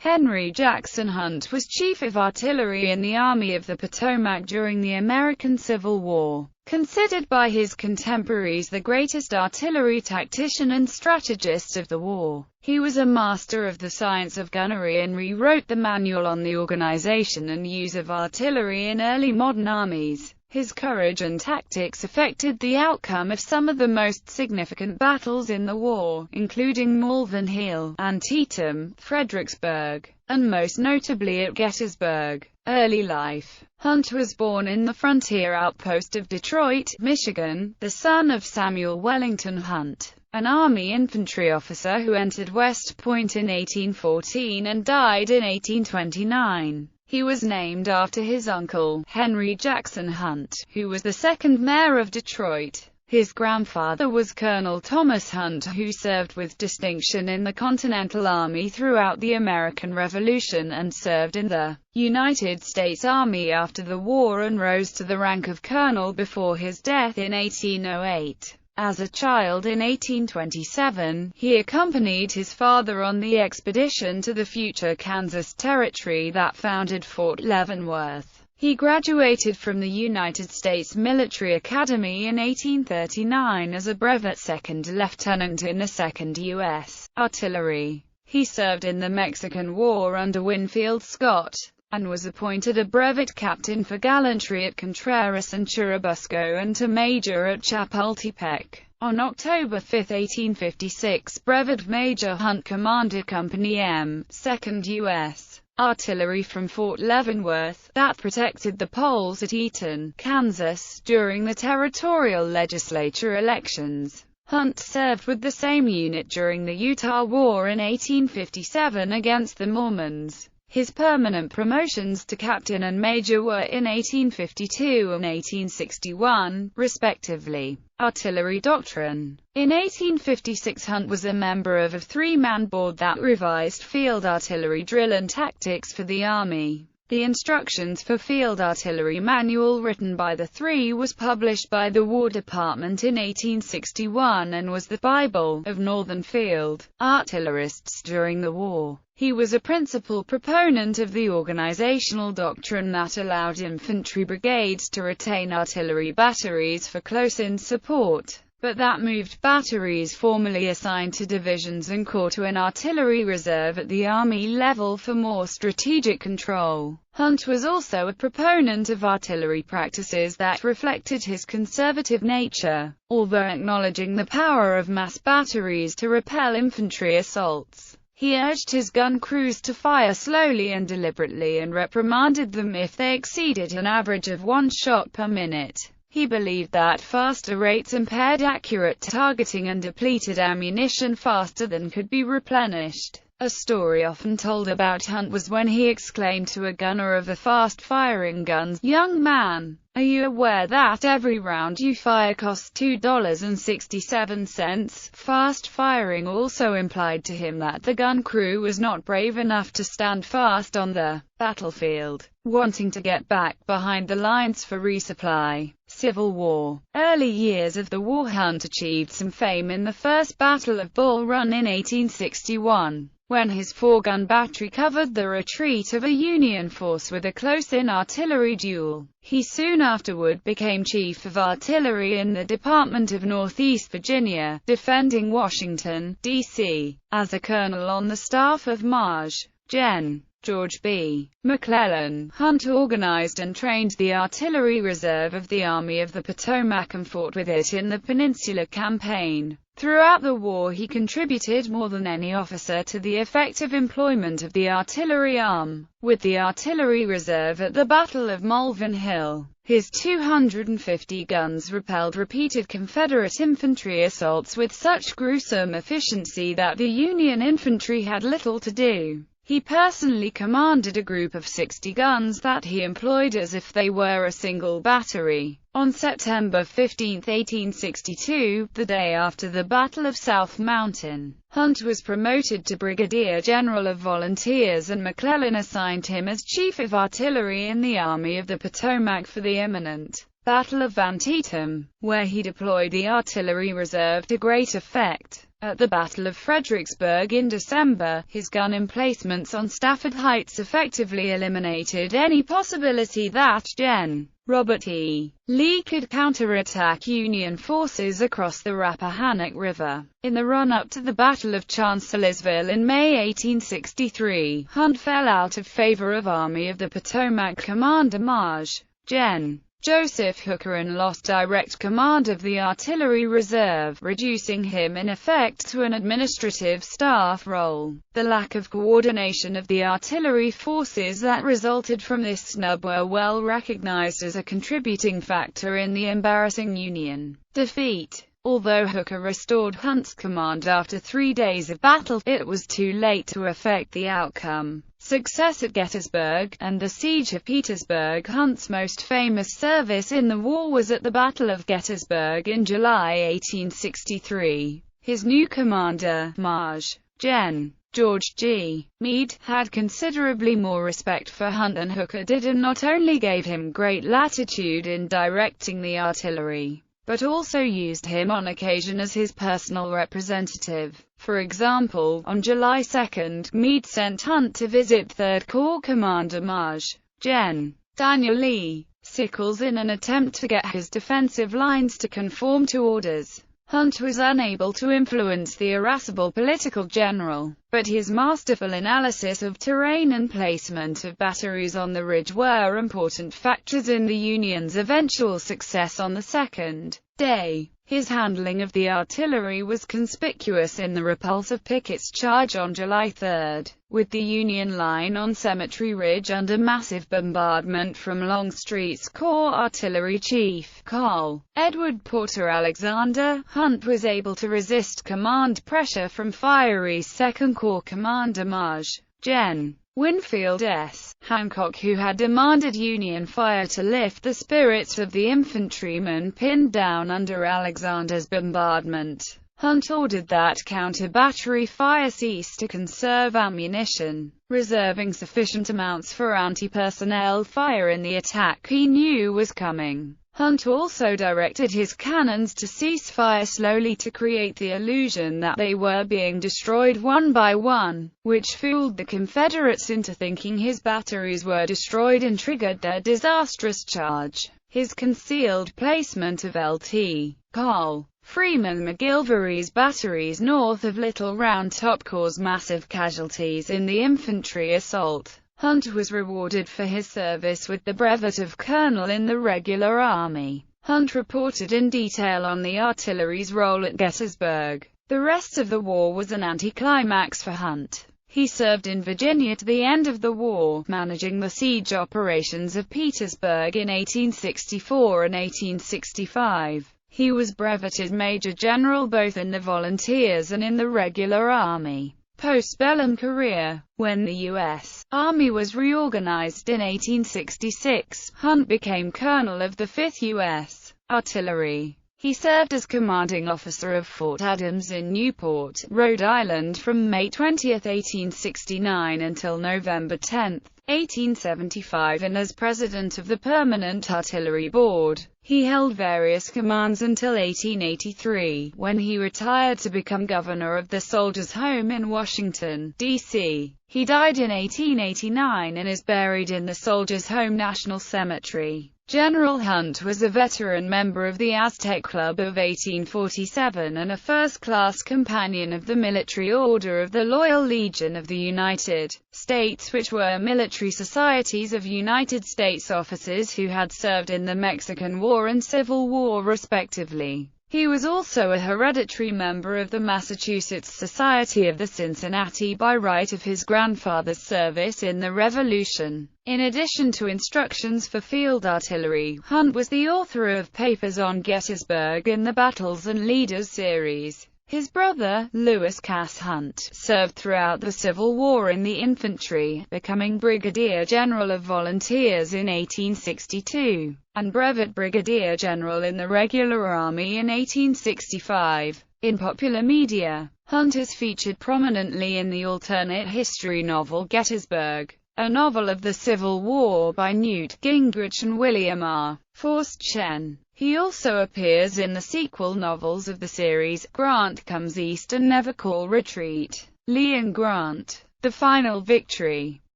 Henry Jackson Hunt was Chief of Artillery in the Army of the Potomac during the American Civil War. Considered by his contemporaries the greatest artillery tactician and strategist of the war, he was a master of the science of gunnery and rewrote the manual on the organization and use of artillery in early modern armies. His courage and tactics affected the outcome of some of the most significant battles in the war, including Malvern Hill, Antietam, Fredericksburg, and most notably at Gettysburg. Early life. Hunt was born in the frontier outpost of Detroit, Michigan, the son of Samuel Wellington Hunt, an Army infantry officer who entered West Point in 1814 and died in 1829. He was named after his uncle, Henry Jackson Hunt, who was the second mayor of Detroit. His grandfather was Colonel Thomas Hunt, who served with distinction in the Continental Army throughout the American Revolution and served in the United States Army after the war and rose to the rank of colonel before his death in 1808. As a child in 1827, he accompanied his father on the expedition to the future Kansas Territory that founded Fort Leavenworth. He graduated from the United States Military Academy in 1839 as a brevet second lieutenant in the 2nd U.S. Artillery. He served in the Mexican War under Winfield Scott, and was appointed a brevet captain for gallantry at Contreras and Churubusco and to major at Chapultepec. On October 5, 1856, Brevet Major Hunt commanded Company M, 2nd U.S. Artillery from Fort Leavenworth, that protected the polls at Eaton, Kansas, during the territorial legislature elections. Hunt served with the same unit during the Utah War in 1857 against the Mormons. His permanent promotions to captain and major were in 1852 and 1861, respectively. Artillery Doctrine. In 1856 Hunt was a member of a three-man board that revised field artillery drill and tactics for the Army. The Instructions for Field Artillery Manual written by the three was published by the War Department in 1861 and was the Bible of Northern field artillerists during the war. He was a principal proponent of the organizational doctrine that allowed infantry brigades to retain artillery batteries for close-in support, but that moved batteries formerly assigned to divisions and corps to an artillery reserve at the Army level for more strategic control. Hunt was also a proponent of artillery practices that reflected his conservative nature, although acknowledging the power of mass batteries to repel infantry assaults. He urged his gun crews to fire slowly and deliberately and reprimanded them if they exceeded an average of 1 shot per minute. He believed that faster rates impaired accurate targeting and depleted ammunition faster than could be replenished. A story often told about Hunt was when he exclaimed to a gunner of the fast-firing guns, "Young man, are you aware that every round you fire costs $2.67? Fast firing also implied to him that the gun crew was not brave enough to stand fast on the battlefield, wanting to get back behind the lines for resupply. Civil War. Early years of the war. Hunt achieved some fame in the First Battle of Bull Run in 1861. When his 4-gun battery covered the retreat of a Union force with a close-in artillery duel. He soon afterward became Chief of Artillery in the Department of Northeast Virginia, defending Washington, D.C. As a colonel on the staff of Maj. Gen. George B. McClellan, Hunt organized and trained the artillery reserve of the Army of the Potomac and fought with it in the Peninsula Campaign. Throughout the war he contributed more than any officer to the effective employment of the artillery arm. With the artillery reserve at the Battle of Malvern Hill, his 250 guns repelled repeated Confederate infantry assaults with such gruesome efficiency that the Union infantry had little to do. He personally commanded a group of 60 guns that he employed as if they were a single battery. On September 15, 1862, the day after the Battle of South Mountain, Hunt was promoted to Brigadier General of Volunteers and McClellan assigned him as Chief of Artillery in the Army of the Potomac for the imminent Battle of Antietam, where he deployed the artillery reserve to great effect. At the Battle of Fredericksburg in December, his gun emplacements on Stafford Heights effectively eliminated any possibility that Gen. Robert E. Lee could counterattack Union forces across the Rappahannock River. In the run-up to the Battle of Chancellorsville in May 1863, Hunt fell out of favor of Army of the Potomac Commander Maj. Gen. Joseph Hooker and lost direct command of the artillery reserve, reducing him in effect to an administrative staff role. The lack of coordination of the artillery forces that resulted from this snub were well recognized as a contributing factor in the embarrassing Union defeat. Although Hooker restored Hunt's command after 3 days of battle, it was too late to affect the outcome. Success at Gettysburg, and the Siege of Petersburg. Hunt's most famous service in the war was at the Battle of Gettysburg in July 1863. His new commander, Maj. Gen. George G. Meade, had considerably more respect for Hunt than Hooker did, and not only gave him great latitude in directing the artillery, but also used him on occasion as his personal representative. For example, on July 2, Meade sent Hunt to visit 3rd Corps Commander Maj. Gen. Daniel Lee Sickles in an attempt to get his defensive lines to conform to orders. Hunt was unable to influence the irascible political general, but his masterful analysis of terrain and placement of batteries on the ridge were important factors in the Union's eventual success on the second day. His handling of the artillery was conspicuous in the repulse of Pickett's charge on July 3, with the Union line on Cemetery Ridge under massive bombardment from Longstreet's Corps Artillery Chief, Col. Edward Porter Alexander. Hunt was able to resist command pressure from fiery 2nd Corps Commander Maj. Gen. Winfield S. Hancock, who had demanded Union fire to lift the spirits of the infantrymen pinned down under Alexander's bombardment. Hunt ordered that counter-battery fire cease to conserve ammunition, reserving sufficient amounts for anti-personnel fire in the attack he knew was coming. Hunt also directed his cannons to cease fire slowly to create the illusion that they were being destroyed one by one, which fooled the Confederates into thinking his batteries were destroyed and triggered their disastrous charge. His concealed placement of Lt. Col. Freeman McGilvery's batteries north of Little Round Top caused massive casualties in the infantry assault. Hunt was rewarded for his service with the brevet of colonel in the regular army. Hunt reported in detail on the artillery's role at Gettysburg. The rest of the war was an anticlimax for Hunt. He served in Virginia to the end of the war, managing the siege operations of Petersburg in 1864 and 1865. He was breveted Major General both in the volunteers and in the regular army. Post-Bellum career. When the U.S. Army was reorganized in 1866, Hunt became colonel of the 5th U.S. Artillery. He served as commanding officer of Fort Adams in Newport, Rhode Island from May 20, 1869 until November 10, 1875, and as president of the Permanent Artillery Board. He held various commands until 1883, when he retired to become governor of the Soldiers' Home in Washington, D.C. He died in 1889 and is buried in the Soldiers' Home National Cemetery. General Hunt was a veteran member of the Aztec Club of 1847 and a first-class companion of the Military Order of the Loyal Legion of the United States, which were military societies of United States officers who had served in the Mexican War and Civil War respectively. He was also a hereditary member of the Massachusetts Society of the Cincinnati by right of his grandfather's service in the Revolution. In addition to instructions for field artillery, Hunt was the author of papers on Gettysburg and the Battles and Leaders series. His brother, Lewis Cass Hunt, served throughout the Civil War in the infantry, becoming Brigadier General of Volunteers in 1862, and Brevet Brigadier General in the Regular Army in 1865. In popular media, Hunt is featured prominently in the alternate history novel Gettysburg. a novel of the Civil War by Newt Gingrich and William R. Forst Chen. He also appears in the sequel novels of the series, Grant Comes East and Never Call Retreat. Lee and Grant, The Final Victory.